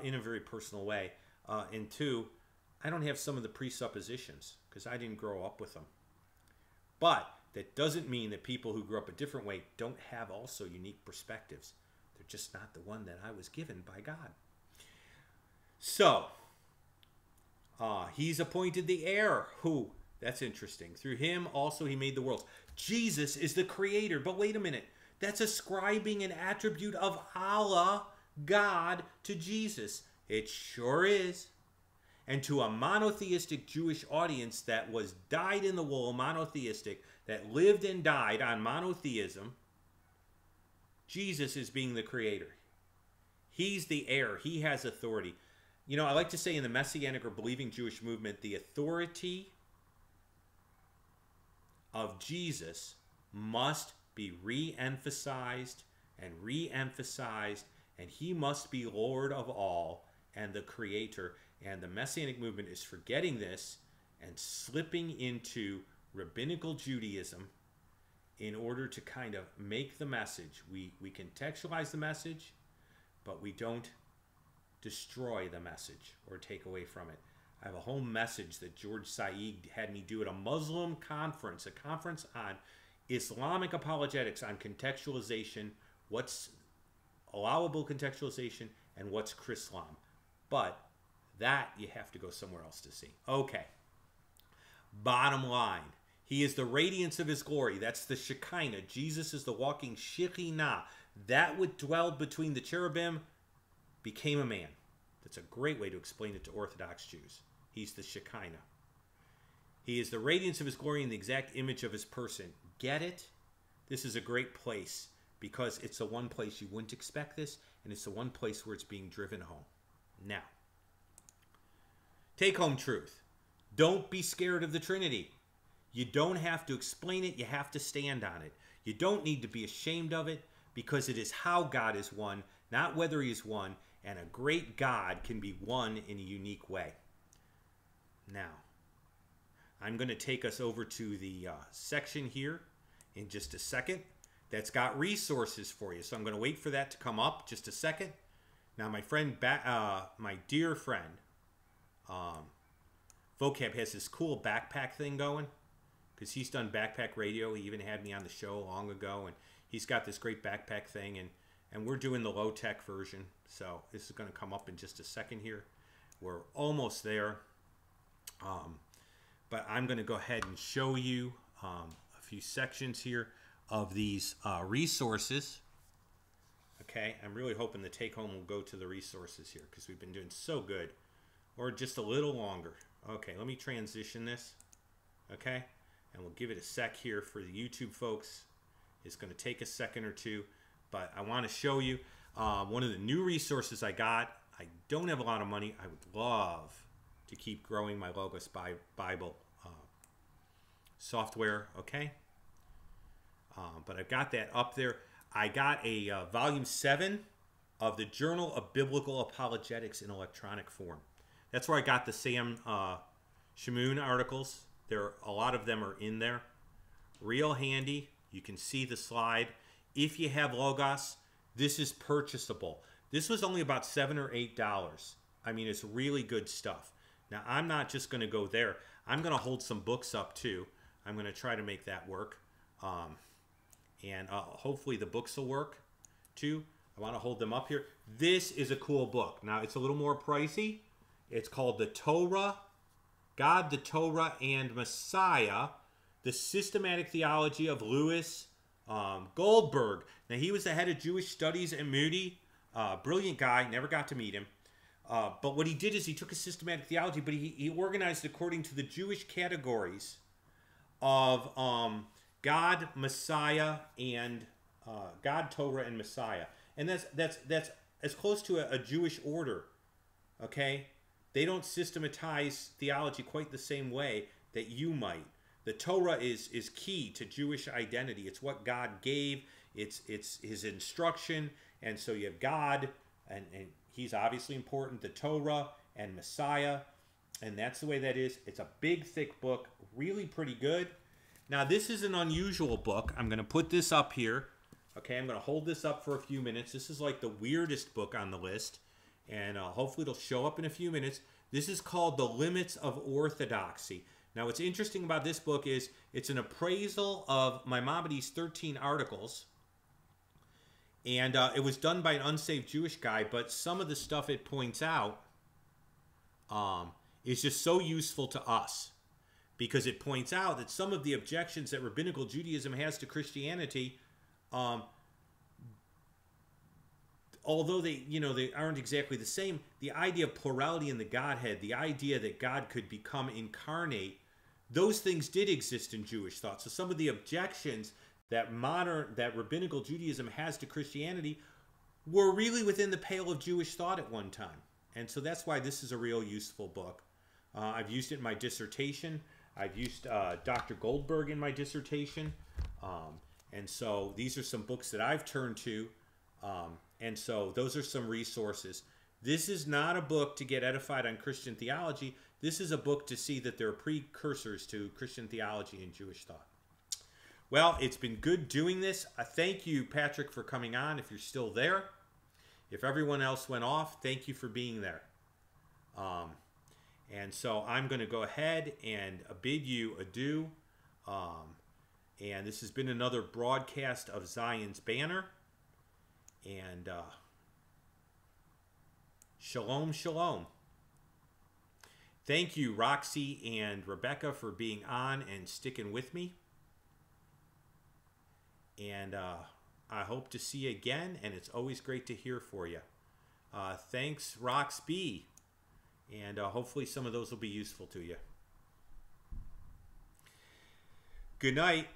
in a very personal way. And two, I don't have some of the presuppositions because I didn't grow up with them. But that doesn't mean that people who grew up a different way don't have also unique perspectives. They're just not the one that I was given by God. So, he's appointed the heir. Who? That's interesting. Through him also he made the worlds. Jesus is the creator. But wait a minute. That's ascribing an attribute of Allah, God, to Jesus. It sure is. And to a monotheistic Jewish audience that was dyed in the wool monotheistic, that lived and died on monotheism, Jesus is being the creator. He's the heir. He has authority. You know, I like to say in the Messianic or believing Jewish movement, the authority of Jesus must be re-emphasized and re-emphasized, and he must be Lord of all and the creator. And the Messianic movement is forgetting this and slipping into rabbinical Judaism in order to kind of make the message. We contextualize the message, but we don't destroy the message or take away from it. I have a whole message that George Said had me do at a Muslim conference, a conference on Islamic apologetics, on contextualization, what's allowable contextualization and what's Chrislam. But that you have to go somewhere else to see. Okay. Bottom line. He is the radiance of his glory. That's the Shekinah. Jesus is the walking Shekinah. That which dwelled between the cherubim became a man. That's a great way to explain it to Orthodox Jews. He's the Shekinah. He is the radiance of his glory and the exact image of his person. Get it? This is a great place because it's the one place you wouldn't expect this, and it's the one place where it's being driven home. Now, take home truth. Don't be scared of the Trinity. You don't have to explain it. You have to stand on it. You don't need to be ashamed of it because it is how God is one, not whether he is one, and a great God can be one in a unique way. Now, I'm going to take us over to the section here in just a second that's got resources for you. So I'm going to wait for that to come up just a second. Now my friend, my dear friend, Vocab has this cool backpack thing going because he's done backpack radio. He even had me on the show long ago, and he's got this great backpack thing, and we're doing the low-tech version. So this is going to come up in just a second here. We're almost there. But I'm going to go ahead and show you a few sections here of these resources. Okay, I'm really hoping the take-home will go to the resources here because we've been doing so good. Or just a little longer. Okay, let me transition this. Okay, and we'll give it a sec here for the YouTube folks. It's going to take a second or two, but I want to show you one of the new resources I got. I don't have a lot of money. I would love to keep growing my Logos Bible software, okay? But I've got that up there. I got a volume 7 of the Journal of Biblical Apologetics in electronic form. That's where I got the Sam Shamoon articles. A lot of them are in there. Real handy. You can see the slide. If you have Logos, this is purchasable. This was only about $7 or $8. I mean, it's really good stuff. Now, I'm not just going to go there. I'm going to hold some books up, too. I'm going to try to make that work. And hopefully the books will work, too. I want to hold them up here. This is a cool book. Now, it's a little more pricey. It's called The Torah, God, the Torah, and Messiah, The Systematic Theology of Louis Goldberg. Now, he was the head of Jewish Studies at Moody. Brilliant guy. Never got to meet him. But what he did is he took a systematic theology, but he organized according to the Jewish categories of God, Messiah, and God, Torah, and Messiah. And that's as close to a Jewish order, okay? They don't systematize theology quite the same way that you might. The Torah is key to Jewish identity. It's what God gave. It's his instruction. And so you have God, and he's obviously important, the Torah, and Messiah. And that's the way that is. It's a big, thick book, really pretty good. Now, this is an unusual book. I'm going to put this up here. Okay, I'm going to hold this up for a few minutes. This is like the weirdest book on the list. And hopefully it'll show up in a few minutes. This is called The Limits of Orthodoxy. Now, what's interesting about this book is it's an appraisal of Maimonides' 13 articles. And it was done by an unsaved Jewish guy, but some of the stuff it points out is just so useful to us. Because it points out that some of the objections that rabbinical Judaism has to Christianity, although they aren't exactly the same, the idea of plurality in the Godhead, the idea that God could become incarnate, those things did exist in Jewish thought. So some of the objections that rabbinical Judaism has to Christianity were really within the pale of Jewish thought at one time. And so that's why this is a real useful book. I've used it in my dissertation. I've used Dr. Goldberg in my dissertation. And so these are some books that I've turned to. And so those are some resources. This is not a book to get edified on Christian theology. This is a book to see that there are precursors to Christian theology and Jewish thought. Well, it's been good doing this. Thank you, Patrick, for coming on, if you're still there. If everyone else went off, thank you for being there. And so I'm going to go ahead and bid you adieu. And this has been another broadcast of Zion's Banner. And shalom, shalom. Thank you, Roxy and Rebecca, for being on and sticking with me. And I hope to see you again, and it's always great to hear for you. Thanks, Rox B. And hopefully some of those will be useful to you. Good night.